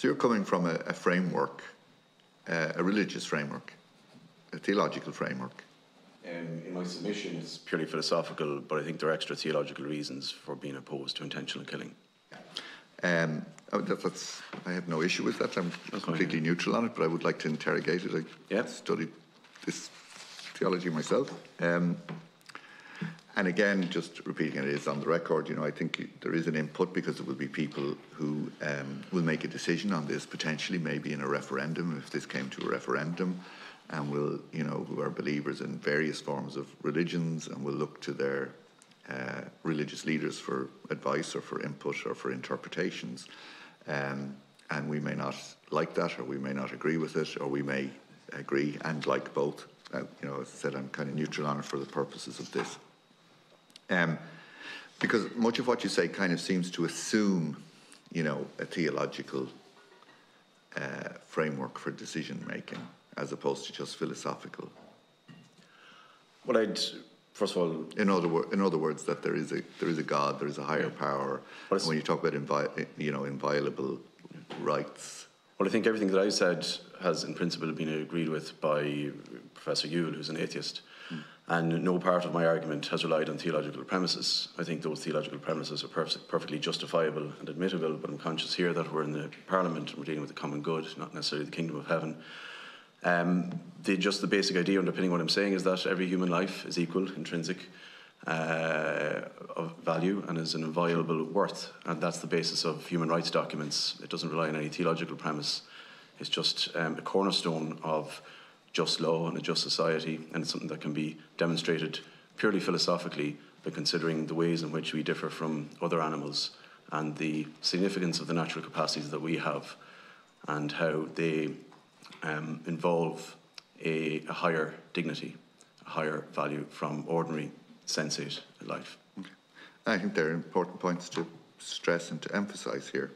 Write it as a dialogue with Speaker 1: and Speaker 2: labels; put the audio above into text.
Speaker 1: So you're coming from a framework, a religious framework, a theological framework.
Speaker 2: In my submission, it's purely philosophical, but I think there are extra theological reasons for being opposed to intentional killing.
Speaker 1: I have no issue with that. I'm completely neutral on it, but I would like to interrogate it. I studied this theology myself. And again, just repeating it is on the record, I think there is an input because there will be people who will make a decision on this, potentially maybe in a referendum, if this came to a referendum, and will, who are believers in various forms of religions and will look to their religious leaders for advice or for input or for interpretations. And we may not like that, or we may not agree with it, or we may agree and like both. As I said, I'm kind of neutral on it for the purposes of this. Because much of what you say kind of seems to assume, a theological framework for decision making, as opposed to just philosophical.
Speaker 2: Well, first of all,
Speaker 1: in other words, that there is a God, there is a higher power. When you talk about inviolable rights.
Speaker 2: Well, I think everything that I said has, in principle, been agreed with by Professor Ewell, who's an atheist. And no part of my argument has relied on theological premises. I think those theological premises are perfectly justifiable and admittable, but I'm conscious here that we're in the Parliament and we're dealing with the common good, not necessarily the kingdom of heaven. Just the basic idea underpinning what I'm saying is that every human life is equal, intrinsic, of value, and is an inviolable worth. And that's the basis of human rights documents. It doesn't rely on any theological premise. It's just a cornerstone of just law and a just society, and it's something that can be demonstrated purely philosophically by considering the ways in which we differ from other animals and the significance of the natural capacities that we have and how they involve a higher dignity, a higher value from ordinary sensate life.
Speaker 1: Okay. I think there are important points to stress and to emphasise here.